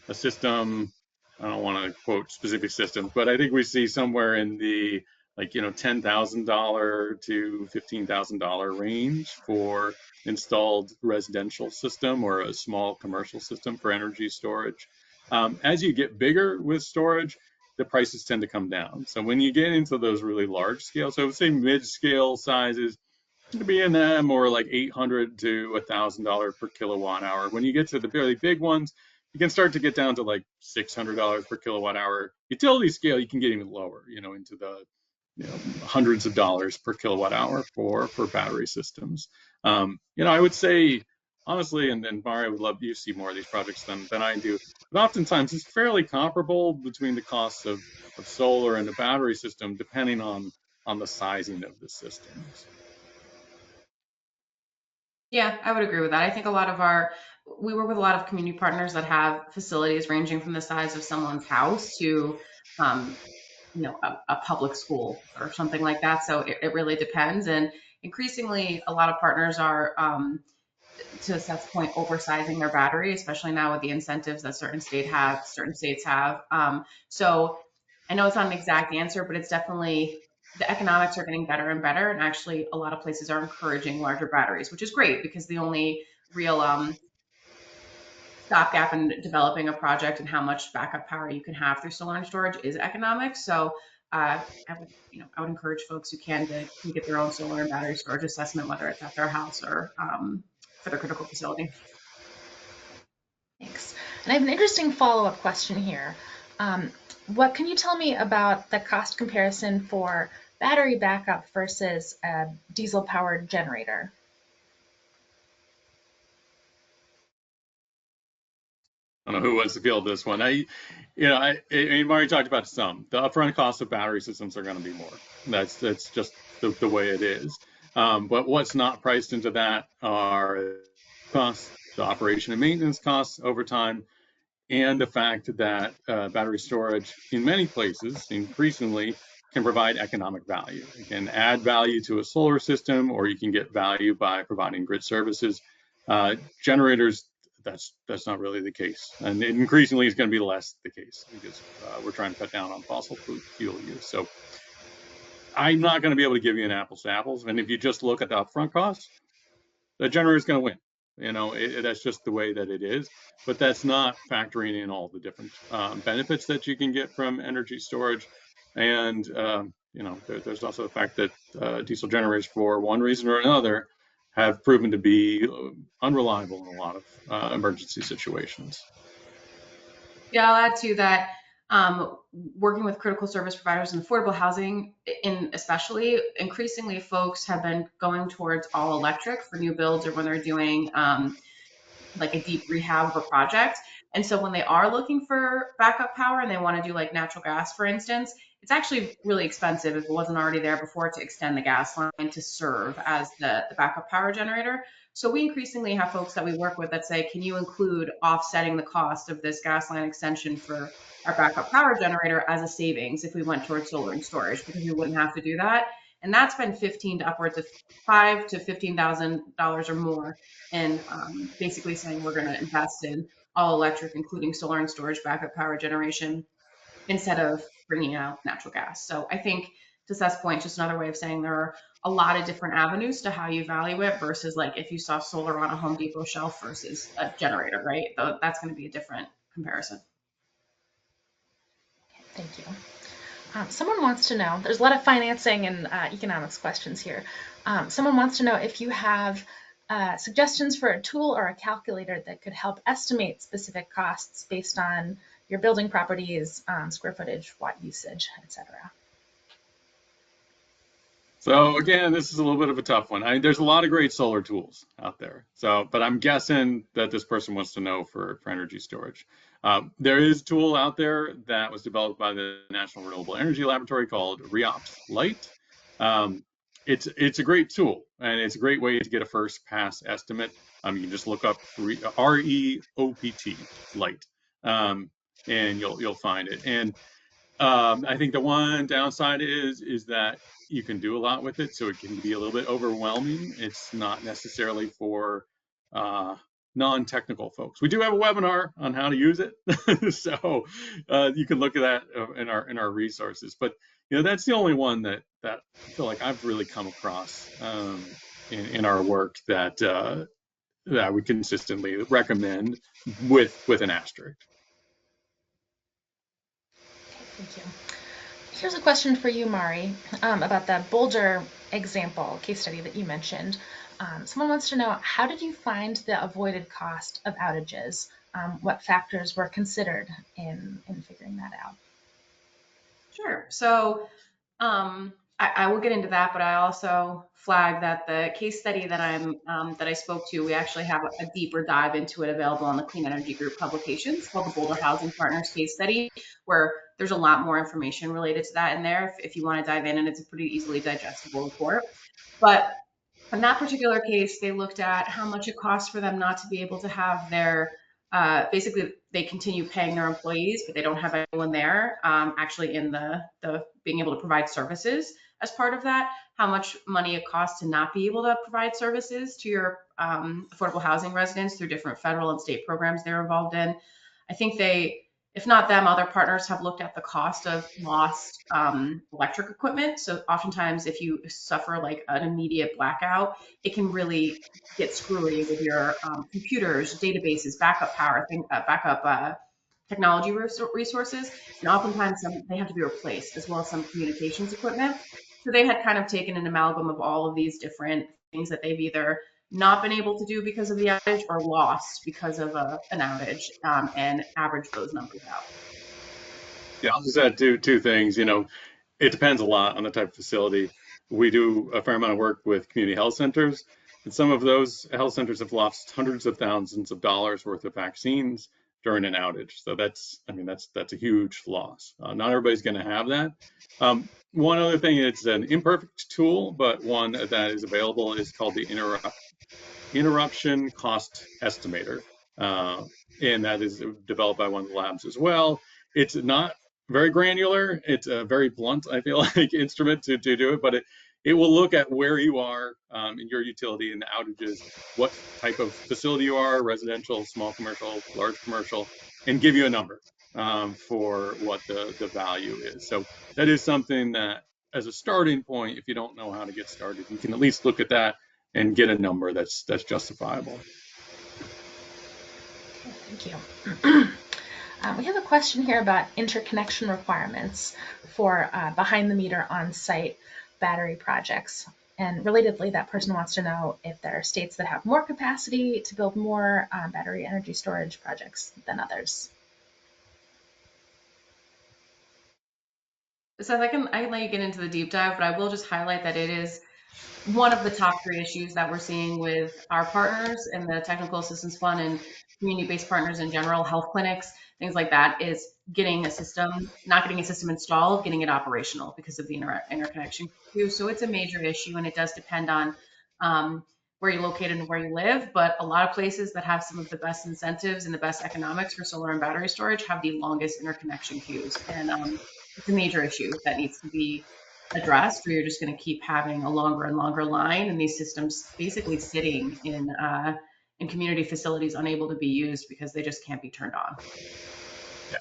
a system, I don't want to quote specific systems, but I think we see somewhere in the $10,000 to $15,000 range for installed residential system or a small commercial system for energy storage. As you get bigger with storage, the prices tend to come down. So when you get into those really large scale, so I would say mid-scale sizes, to be in that more like $800 to $1,000 per kilowatt hour. When you get to the very big ones, you can start to get down to like $600 per kilowatt hour. Utility scale, you can get even lower, into the hundreds of dollars per kilowatt hour for battery systems. I would say honestly, and Mari, I would love you to see more of these projects than I do. But oftentimes it's fairly comparable between the costs of solar and the battery system, depending on the sizing of the systems. Yeah, I would agree with that. I think we work with a lot of community partners that have facilities ranging from the size of someone's house to, a public school or something like that. So it really depends. And increasingly, a lot of partners are to Seth's point, oversizing their battery, especially now with the incentives that certain states have. So I know it's not an exact answer, but it's definitely the economics are getting better and better. And actually, a lot of places are encouraging larger batteries, which is great because the only real stopgap in developing a project and how much backup power you can have through solar and storage is economics. So I would encourage folks who can get their own solar and battery storage assessment, whether it's at their house or for their critical facility. Thanks. And I have an interesting follow-up question here. What can you tell me about the cost comparison for battery backup versus a diesel-powered generator? I don't know who wants to field this one. I mean, Mari talked about some. The upfront cost of battery systems are going to be more. That's just the way it is. But what's not priced into that are costs, the operation and maintenance costs over time, and the fact that battery storage in many places increasingly can provide economic value. It can add value to a solar system, or you can get value by providing grid services. Generators, that's not really the case, and increasingly it's going to be less the case because we're trying to cut down on fossil fuel use. So I'm not going to be able to give you an apples to apples, and if you just look at the upfront costs, the generator is going to win. That's just the way that it is. But that's not factoring in all the different benefits that you can get from energy storage. And, there's also the fact that diesel generators, for one reason or another, have proven to be unreliable in a lot of emergency situations. Yeah, I'll add to that. Working with critical service providers and affordable housing, especially, increasingly folks have been going towards all electric for new builds or when they're doing like a deep rehab of a project. And so when they are looking for backup power and they want to do like natural gas, for instance, it's actually really expensive if it wasn't already there before to extend the gas line to serve as the backup power generator. So we increasingly have folks that we work with that say, can you include offsetting the cost of this gas line extension for our backup power generator as a savings if we went towards solar and storage, because we wouldn't have to do that. And that's been 15 to upwards of $5,000 to $15,000 or more. And basically saying we're going to invest in all electric, including solar and storage backup power generation, instead of bringing out natural gas. So I think, to Seth's point, just another way of saying there are a lot of different avenues to how you value it versus like if you saw solar on a Home Depot shelf versus a generator, right? That's going to be a different comparison. Thank you. Someone wants to know, there's a lot of financing and economics questions here. Someone wants to know if you have suggestions for a tool or a calculator that could help estimate specific costs based on your building properties, square footage, watt usage, etc. So again, this is a little bit of a tough one. There's a lot of great solar tools out there. But I'm guessing that this person wants to know for energy storage. There is a tool out there that was developed by the National Renewable Energy Laboratory called REOPS Lite. It's a great tool, and it's a great way to get a first pass estimate. You can just look up REOPT Lite, and you'll find it. And I think the one downside is that you can do a lot with it, so it can be a little bit overwhelming. It's not necessarily for non-technical folks. We do have a webinar on how to use it, so you can look at that in our resources. But that's the only one that I feel like I've really come across in our work that we consistently recommend with an asterisk. Okay, thank you. Here's a question for you, Mari, about the Boulder example case study that you mentioned. Someone wants to know, how did you find the avoided cost of outages? What factors were considered in figuring that out? Sure. So I will get into that, but I also flag that the case study that I spoke to, we actually have a deeper dive into it available on the Clean Energy Group publications called the Boulder Housing Partners case study, where there's a lot more information related to that in there if you want to dive in, and it's a pretty easily digestible report. But in that particular case, they looked at how much it costs for them not to be able to have their basically they continue paying their employees, but they don't have anyone there actually in the being able to provide services as part of that, how much money it costs to not be able to provide services to your affordable housing residents through different federal and state programs they're involved in. I think they, if not them, other partners have looked at the cost of lost electric equipment. So oftentimes if you suffer like an immediate blackout, it can really get screwy with your computers, databases, backup power, backup technology resources. And oftentimes they have to be replaced, as well as some communications equipment. So they had kind of taken an amalgam of all of these different things that they've either not been able to do because of the outage or lost because of an outage, and average those numbers out. Yeah, I'll just add two things. It depends a lot on the type of facility. We do a fair amount of work with community health centers, and some of those health centers have lost hundreds of thousands of dollars worth of vaccines during an outage. So that's a huge loss. Not everybody's going to have that. One other thing, it's an imperfect tool, but one that is available is called the interruption cost estimator, and that is developed by one of the labs as well. It's not very granular. It's a very blunt, I feel like, instrument to do it, but it will look at where you are in your utility and the outages, what type of facility you are, residential, small commercial, large commercial, and give you a number for what the value is. So that is something that, as a starting point, if you don't know how to get started, you can at least look at that and get a number that's justifiable. Thank you. We have a question here about interconnection requirements for behind the meter on-site battery projects. And relatedly, that person wants to know if there are states that have more capacity to build more battery energy storage projects than others. So I can let you get into the deep dive, but I will just highlight that it is one of the top three issues that we're seeing with our partners and the Technical Assistance Fund and community-based partners in general, health clinics, things like that, is not getting a system installed, getting it operational because of the interconnection queue. So it's a major issue, and it does depend on where you're located and where you live. But a lot of places that have some of the best incentives and the best economics for solar and battery storage have the longest interconnection queues. And it's a major issue that needs to be addressed, or you're just going to keep having a longer and longer line, and these systems basically sitting in community facilities unable to be used because they just can't be turned on. Yeah.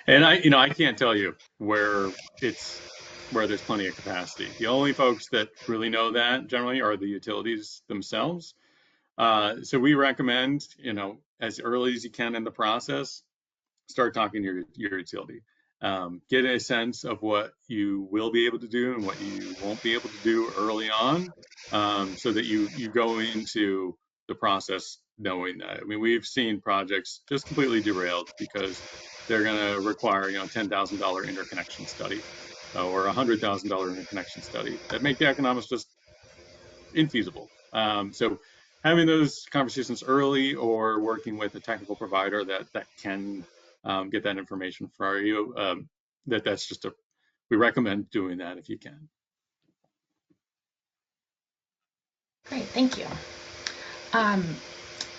And I can't tell you where there's plenty of capacity. The only folks that really know that generally are the utilities themselves. So we recommend, as early as you can in the process, start talking to your utility. Get a sense of what you will be able to do and what you won't be able to do early on, so that you go into the process knowing that. I mean, we've seen projects just completely derailed because they're going to require, $10,000 interconnection study or $100,000 interconnection study that make the economics just infeasible. So having those conversations early, or working with a technical provider that can get that information for you, we recommend doing that if you can. Great, thank you.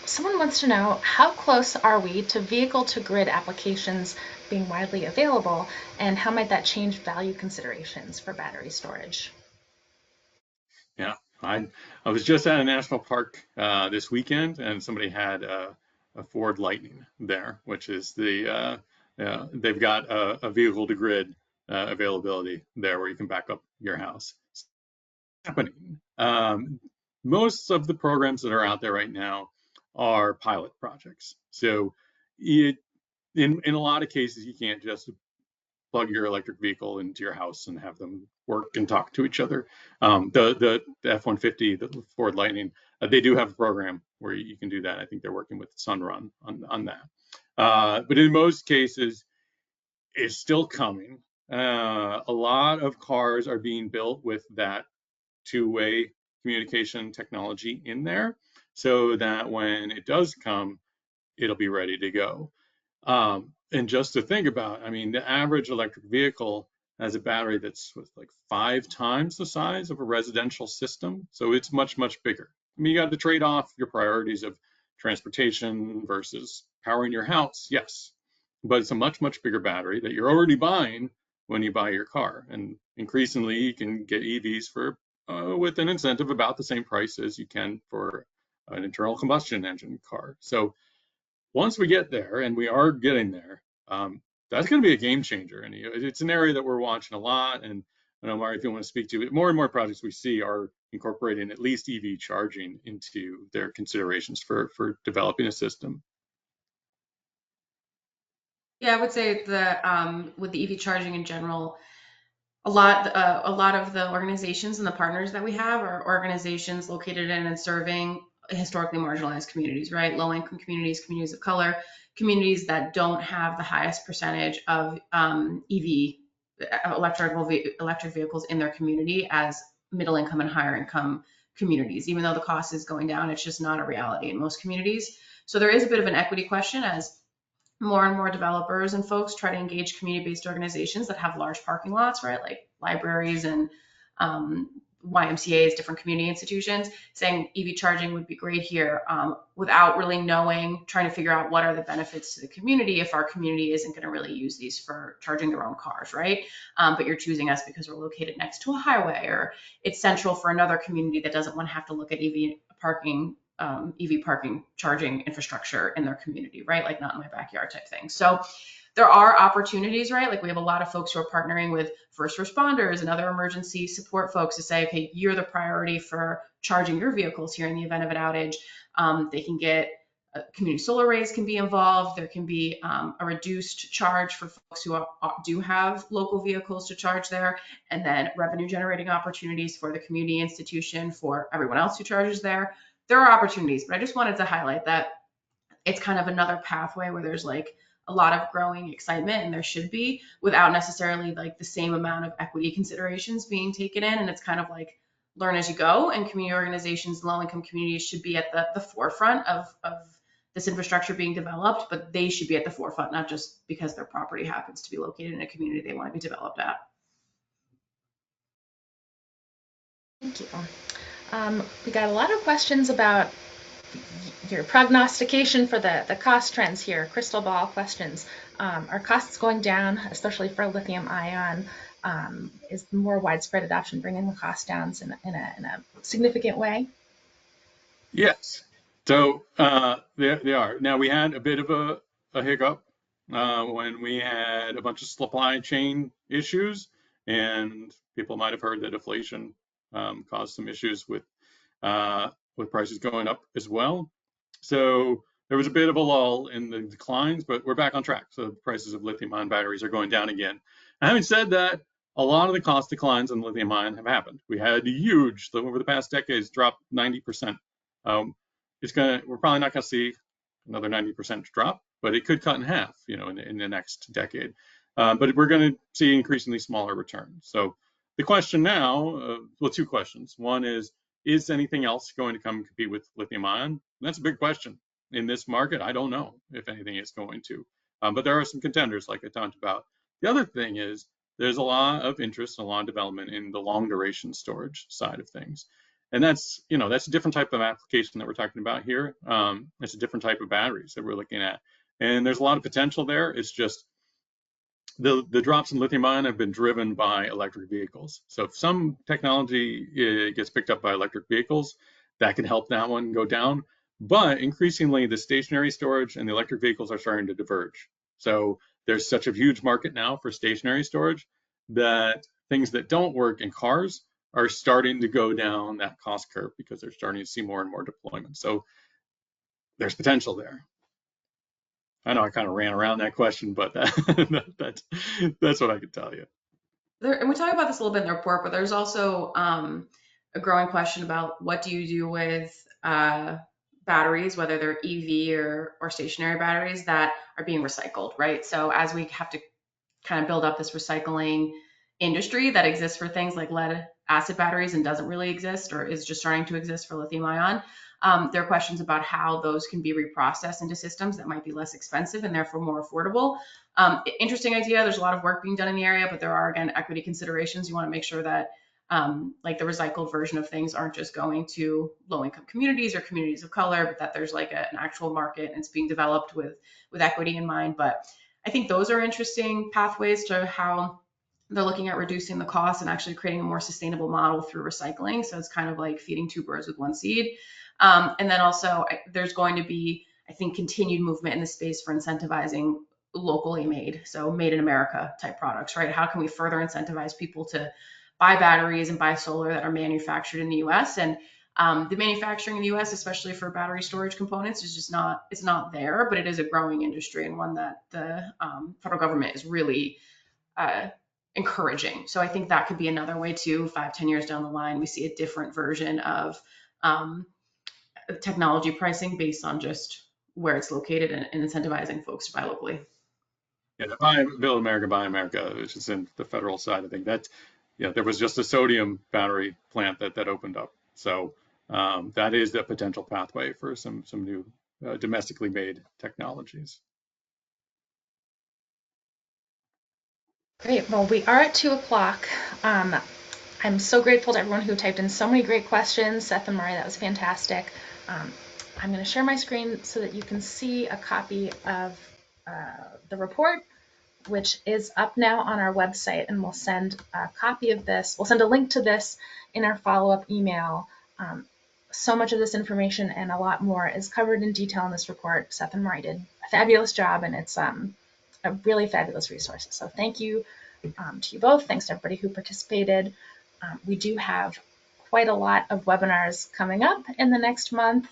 Someone wants to know, how close are we to vehicle-to-grid applications being widely available, and how might that change value considerations for battery storage? Yeah, I was just at a national park this weekend, and somebody had a Ford Lightning there, which is they've got a vehicle-to-grid availability there where you can back up your house. It's happening. Most of the programs that are out there right now are pilot projects. So in a lot of cases, you can't just plug your electric vehicle into your house and have them work and talk to each other. The F-150, the Ford Lightning, they do have a program where you can do that. I think they're working with Sunrun on that. But in most cases, it's still coming. A lot of cars are being built with that two-way communication technology in there, so that when it does come, it'll be ready to go. And just to think about, I mean, the average electric vehicle has a battery that's like 5 times the size of a residential system. So it's much, much bigger. I mean, you got to trade off your priorities of transportation versus powering your house, yes. But it's a much, much bigger battery that you're already buying when you buy your car. And increasingly, you can get EVs for with an incentive about the same price as you can for an internal combustion engine car. So once we get there, and we are getting there, that's going to be a game changer. And it's an area that we're watching a lot. And I know, Mari, if you want to speak to it, more and more projects we see are incorporating at least EV charging into their considerations for developing a system. Yeah, I would say that with the EV charging in general, a lot of the organizations and the partners that we have are organizations located in and serving historically marginalized communities, right? Low-income communities, communities of color, communities that don't have the highest percentage of EV electric vehicles in their community as middle income and higher income communities. Even though the cost is going down, it's just not a reality in most communities. So there is a bit of an equity question as more and more developers and folks try to engage community-based organizations that have large parking lots, right? Like libraries and YMCA's, different community institutions, saying EV charging would be great here without really knowing, trying to figure out what are the benefits to the community if our community isn't going to really use these for charging their own cars, right? But you're choosing us because we're located next to a highway, or it's central for another community that doesn't want to have to look at EV parking charging infrastructure in their community, right? Like not in my backyard type thing. So there are opportunities, right? Like we have a lot of folks who are partnering with first responders and other emergency support folks to say, okay, you're the priority for charging your vehicles here in the event of an outage. They can get community solar arrays can be involved. There can be a reduced charge for folks who do have local vehicles to charge there, and then revenue generating opportunities for the community institution for everyone else who charges there. There are opportunities, but I just wanted to highlight that it's kind of another pathway where there's like a lot of growing excitement, and there should be, without necessarily like the same amount of equity considerations being taken in. And it's kind of like learn as you go, and community organizations, low-income communities should be at the forefront of this infrastructure being developed, but they should be at the forefront, not just because their property happens to be located in a community they want to be developed at. Thank you. We got a lot of questions about your prognostication for the cost trends here, crystal ball questions. Are costs going down, especially for lithium ion? Is more widespread adoption bringing the cost down in a significant way? Yes. So they are. Now, we had a bit of a hiccup when we had a bunch of supply chain issues, and people might have heard that inflation caused some issues with prices going up as well. So there was a bit of a lull in the declines, but we're back on track. So the prices of lithium-ion batteries are going down again. And having said that, a lot of the cost declines in lithium-ion have happened. We had huge, over the past decades, dropped 90%. We're probably not going to see another 90% drop, but it could cut in half, in the next decade. But we're going to see increasingly smaller returns. So the question now, two questions. One is anything else going to come and compete with lithium ion? That's a big question. In this market, I don't know if anything is going to. But there are some contenders, like I talked about. The other thing is there's a lot of interest and a lot of development in the long duration storage side of things. And that's a different type of application that we're talking about here. It's a different type of batteries that we're looking at. And there's a lot of potential there. It's just the drops in lithium ion have been driven by electric vehicles. So if some technology gets picked up by electric vehicles, that can help that one go down. But increasingly, the stationary storage and the electric vehicles are starting to diverge. So there's such a huge market now for stationary storage that things that don't work in cars are starting to go down that cost curve because they're starting to see more and more deployment. So there's potential there. I know I kind of ran around that question, but that's what I could tell you. And we talk about this a little bit in the report, but there's also a growing question about what do you do with batteries, whether they're EV or stationary batteries that are being recycled, right? So as we have to kind of build up this recycling industry that exists for things like lead acid batteries and doesn't really exist or is just starting to exist for lithium ion, there are questions about how those can be reprocessed into systems that might be less expensive and therefore more affordable. Interesting idea. There's a lot of work being done in the area, but there are, again, equity considerations. You want to make sure that like the recycled version of things aren't just going to low-income communities or communities of color, but that there's like an actual market and it's being developed with equity in mind. But I think those are interesting pathways to how they're looking at reducing the cost and actually creating a more sustainable model through recycling. So it's kind of like feeding two birds with one seed. And then also there's going to be, I think, continued movement in the space for incentivizing locally made, so made in America type products, right? How can we further incentivize people to buy batteries and buy solar that are manufactured in the US? And the manufacturing in the US, especially for battery storage components, is just not, it's not there, but it is a growing industry and one that the federal government is really encouraging. So I think that could be another way too, 5-10 years down the line, we see a different version of technology pricing based on just where it's located and incentivizing folks to buy locally. Yeah, the Buy Build America, Buy America, which is in the federal side. I think that's, yeah, there was just a sodium battery plant that opened up. So that is the potential pathway for some new domestically made technologies. Great. Well, we are at 2 o'clock. I'm so grateful to everyone who typed in so many great questions. Seth and Mari, that was fantastic. I'm going to share my screen so that you can see a copy of the report, which is up now on our website, and we'll send a copy of this. We'll send a link to this in our follow-up email. So much of this information and a lot more is covered in detail in this report. Seth and Mari did a fabulous job, and it's a really fabulous resource. So thank you to you both. Thanks to everybody who participated. We do have quite a lot of webinars coming up in the next month,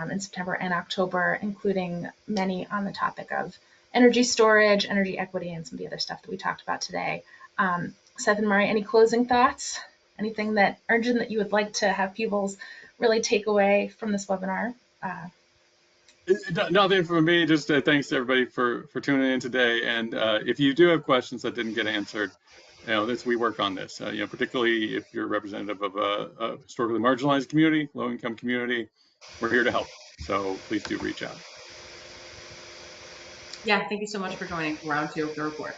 in September and October, including many on the topic of energy storage, energy equity, and some of the other stuff that we talked about today. Seth and Mari, any closing thoughts? Anything that urgent that you would like to have people really take away from this webinar? Nothing from me, just thanks to everybody for tuning in today. And if you do have questions that didn't get answered, we work on this, particularly if you're representative of a historically marginalized community, low-income community, we're here to help. So please do reach out. Yeah, thank you so much for joining round 2 of the report.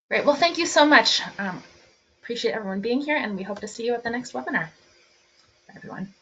Great. Well, thank you so much. Appreciate everyone being here, and we hope to see you at the next webinar. Bye, everyone.